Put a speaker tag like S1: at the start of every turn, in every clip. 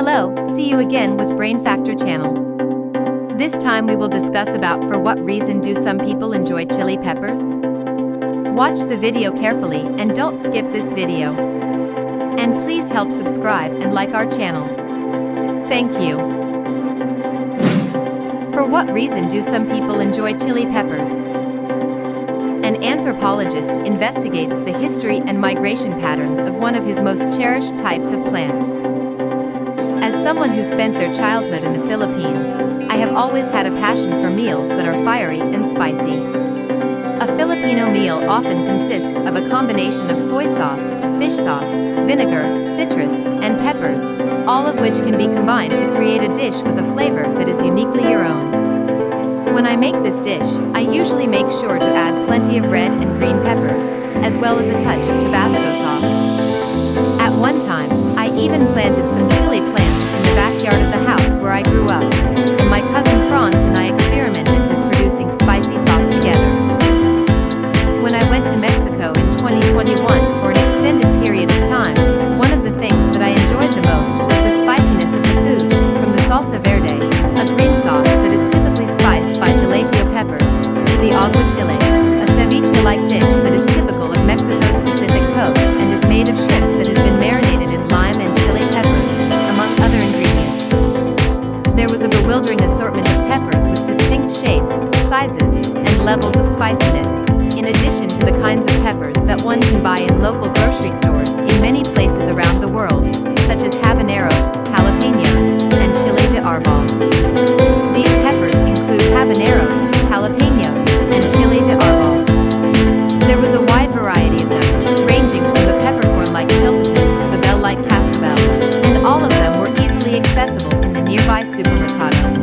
S1: Hello, see you again with Brainfactor channel. This time we will discuss about for what reason do some people enjoy chili peppers? Watch the video carefully and don't skip this video. And please help subscribe and like our channel. Thank you. For what reason do some people enjoy chili peppers? An anthropologist investigates the history and migration patterns of one of his most cherished types of plants. As someone who spent their childhood in the Philippines, I have always had a passion for meals that are fiery and spicy. A Filipino meal often consists of a combination of soy sauce, fish sauce, vinegar, citrus, and peppers, all of which can be combined to create a dish with a flavor that is uniquely your own. When I make this dish, I usually make sure to add plenty of red and green peppers, as well as a touch of Tabasco sauce. At one time, I even planted some chili plants in the backyard of the house where I grew up, and my cousin Franz and I experimented with producing spicy sauce together. When I went to Mexico in 2021 for an extended period of time, one of the things that I enjoyed the most was the spiciness of the food, from the salsa verde, a green sauce that is typically spiced by jalapeno peppers, to the agua chile, a ceviche-like dish that is typical of Mexico's Pacific coast and is made of shrimp that has been marinated in lime and chili peppers, among other ingredients. There was a bewildering assortment of peppers with distinct shapes, sizes, and levels of spiciness, in addition to the kinds of peppers that one can buy in local grocery stores in many places around the world, such as habaneros, jalapenos, and chile de árbol. These peppers include habaneros, jalapenos, and chile de árbol. There was a wide variety of them, ranging from the peppercorn-like chiltepin to the bell-like cascabel, and all of them were easily accessible in the nearby supermercado.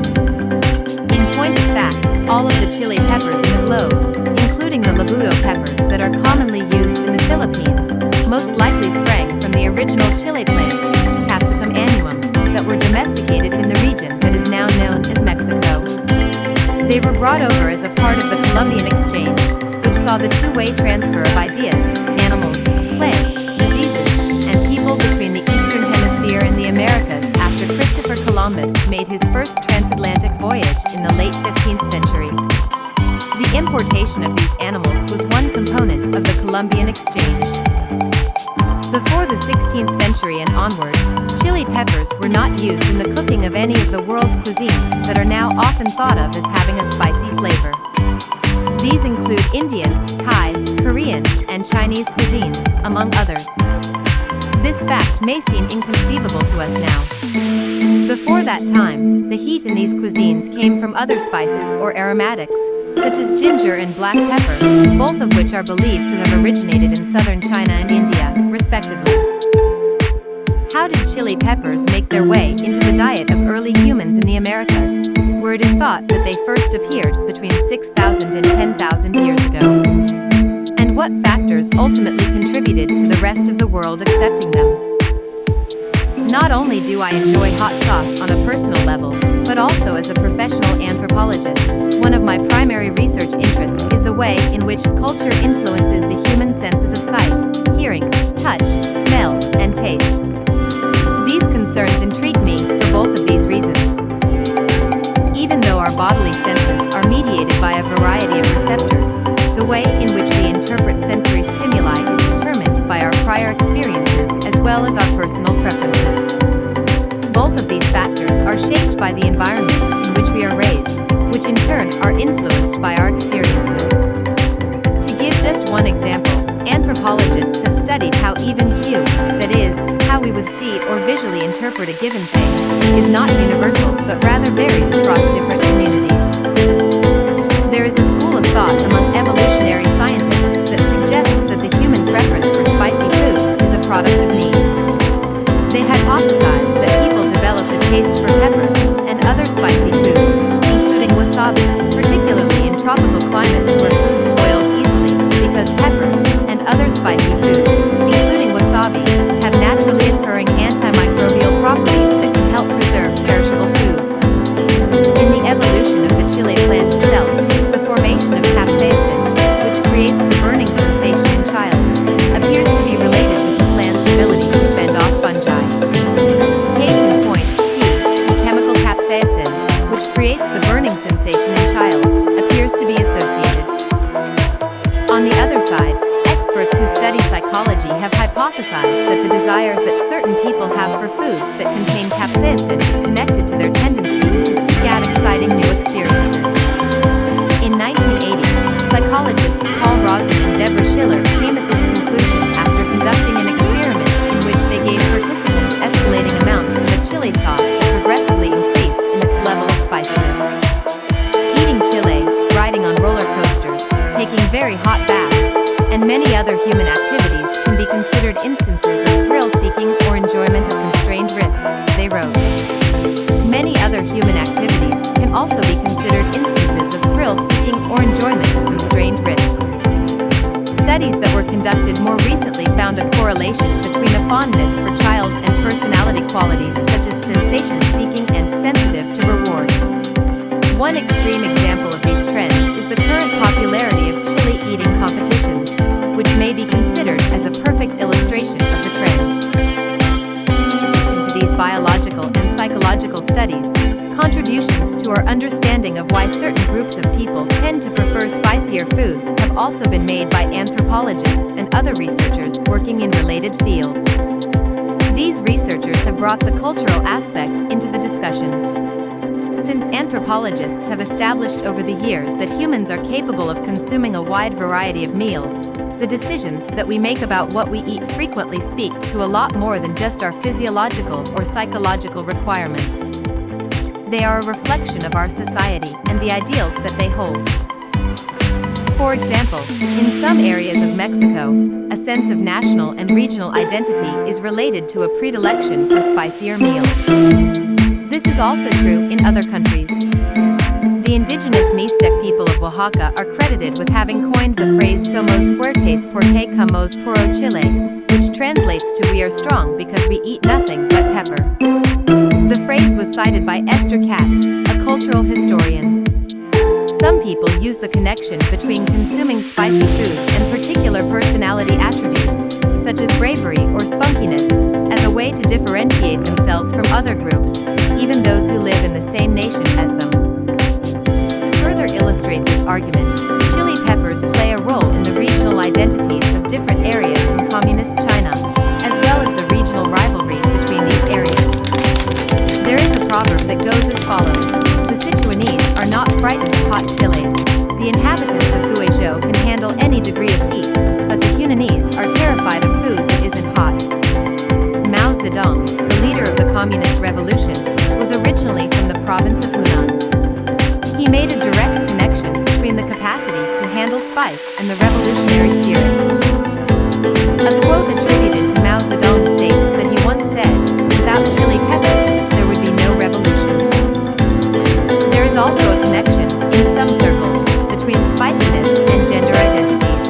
S1: In point of fact, all of the chili peppers in the globe, including the labuyo peppers that are commonly used in the Philippines, most likely sprang from the original chili plants, Capsicum annuum, that were domesticated in the region that is now known as Mexico. They were brought over as a part of the Columbian exchange, which saw the two-way transfer of ideas, animals, plants, diseases, and people between the Eastern Hemisphere and the Americas after Christopher Columbus made his first transatlantic voyage in the late 15th century. The importation of these animals was one component of the Columbian exchange. Before the 16th century and onward, chili peppers were not used in the cooking of any of the world's cuisines that are now often thought of as having a spicy flavor. These include Indian, Thai, Korean, and Chinese cuisines, among others. This fact may seem inconceivable to us now. Before that time, the heat in these cuisines came from other spices or aromatics, such as ginger and black pepper, both of which are believed to have originated in southern China and India, respectively. How did chili peppers make their way into the diet of early humans in the Americas, where it is thought that they first appeared between 6,000 and 10,000 years ago? And what factors ultimately contributed to the rest of the world accepting them? Not only do I enjoy hot sauce on a personal level, but also as a professional anthropologist, one of my primary research interests is the way in which culture influences the human senses of sight, hearing, touch, smell, and taste. These concerns intrigue me for both of these reasons. Even though our bodily senses are mediated by a variety of receptors, the way in which we interpret sensory stimuli is determined by our prior experiences as well as our personal preferences. Both of these factors are shaped by the environments in which we are raised, which in turn are influenced by our experiences. To give just one example, anthropologists have studied how even hue, that is, how we would see or visually interpret a given thing, is not universal but rather varies across different communities. There is a school of thought among evolutionary scientists that suggests that the human preference for spicy foods is a product of need. They hypothesize that people developed a taste for peppers and other spicy foods, including wasabi, particularly in tropical climates where food spoils easily, because peppers and other spicy foods, including wasabi, have naturally occurring antimicrobial properties that can help preserve perishable foods. In the evolution of the chili plant itself, the formation of capsaicin, which creates the burning sensation in children, appears to be related to the plant's ability to fend off fungi. Case in point, hypothesized that the desire that certain people have for foods that contain capsaicin is connected to their tendency to seek out exciting new experiences. In 1980, psychologists Paul Rozin and Deborah Schiller came at this conclusion after conducting an experiment in which they gave participants escalating amounts of a chili sauce that progressively increased in its level of spiciness. Eating chili, riding on roller coasters, taking very hot baths, and many other human activities can be considered instances of thrill-seeking or enjoyment of constrained risks, they wrote. Many other human activities can also be considered instances of thrill-seeking or enjoyment of constrained risks. Studies that were conducted more recently found a correlation between a fondness for child's and personality qualities such as sensation-seeking and sensitive to reward. One extreme example of these trends is the current popularity of chili eating competitions, which may be considered as a perfect illustration of the trend. In addition to these biological and psychological studies, contributions to our understanding of why certain groups of people tend to prefer spicier foods have also been made by anthropologists and other researchers working in related fields. These researchers have brought the cultural aspect into the discussion. Since anthropologists have established over the years that humans are capable of consuming a wide variety of meals, the decisions that we make about what we eat frequently speak to a lot more than just our physiological or psychological requirements. They are a reflection of our society and the ideals that they hold. For example, in some areas of Mexico, a sense of national and regional identity is related to a predilection for spicier meals. This is also true in other countries. The indigenous Mixtec people of Oaxaca are credited with having coined the phrase "Somos fuertes porque comemos puro chile," which translates to "We are strong because we eat nothing but pepper." The phrase was cited by Esther Katz, a cultural historian. Some people use the connection between consuming spicy foods and particular personality attributes, such as bravery or spunkiness, as a way to differentiate themselves from other groups, even those who live in the same nation as them. To further illustrate this argument, chili peppers play a role in the regional identities of different areas in communist China, as well as the regional rivalry between these areas. There is a proverb that goes as follows: the Sichuanese are not frightened of hot chilies. The inhabitants of Guizhou can handle any degree of heat, but the Hunanis are terrified of food that isn't hot. Mao Zedong, the leader of the Communist Revolution, was originally from the province of Hunan. He made a direct connection between the capacity to handle spice and the revolutionary spirit. A quote attributed to Mao Zedong states that he once said, "Without chili peppers, there would be no revolution." There is also a connection, in some circles, between spiciness and gender identities.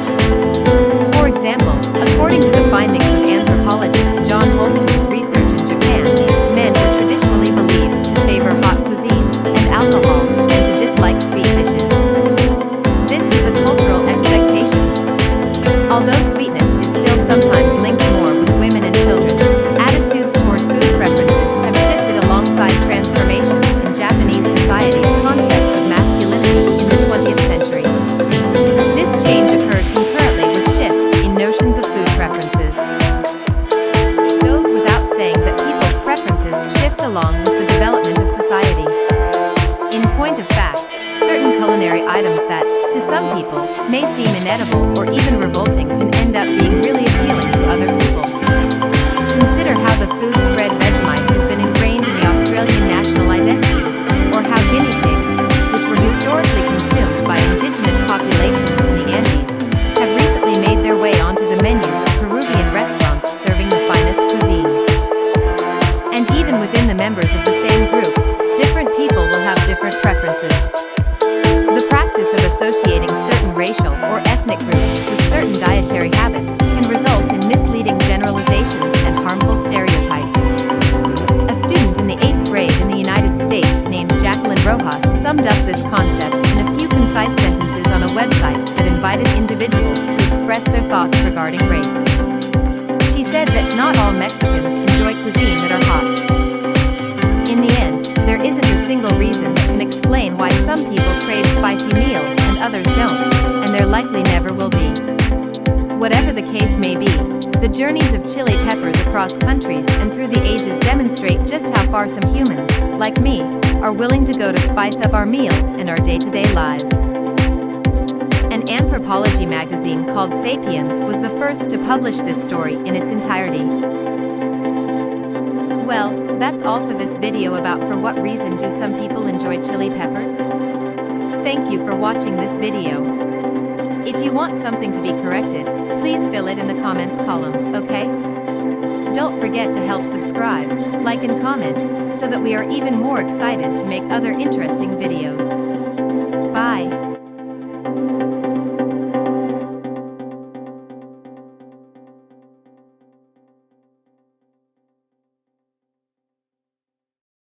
S1: For example, according to the findings of anthropologist John Holtzman's research in Japan, men were traditionally believed to favor hot cuisine and alcohol and to dislike sweet dishes. This was a cultural expectation. Although sweetness is still sometimes linked more with women and children, attitudes toward food preferences have shifted alongside transformations in Japanese society's concepts of masculinity in the 20th century. This change occurred concurrently with shifts in notions of food preferences. It goes without saying that people's preferences shift along with the development of society. In point of fact, certain culinary items that, to some people, may seem inedible or even revolting can end up being really appealing to other people. Consider how the food spread Vegemite has been ingrained in the Australian national identity, or how guinea pigs, which were historically consumed by indigenous populations in the Andes, have recently made their way onto the menus of Peruvian restaurants serving the finest cuisine. And even within the members of the same group, different people will have different preferences. The practice of associating certain racial or ethnic groups with certain dietary habits can result in misleading generalizations and harmful stereotypes. A student in the 8th grade in the United States named Jacqueline Rojas summed up this concept in a few concise sentences on a website that invited individuals to express their thoughts regarding race. She said that not all Mexicans enjoy cuisine that are hot. In the end, there isn't a single reason that can explain why some people crave spicy meals and others don't, and there likely never will be. Whatever the case may be, The journeys of chili peppers across countries and through the ages demonstrate just how far some humans, like me, are willing to go to spice up our meals and our day-to-day lives. An anthropology magazine called Sapiens was the first to publish this story in its entirety. Well, that's all for this video about for what reason do some people enjoy chili peppers? Thank you for watching this video. If you want something to be corrected, please fill it in the comments column, okay? Don't forget to help subscribe, like and comment, so that we are even more excited to make other interesting videos. Bye!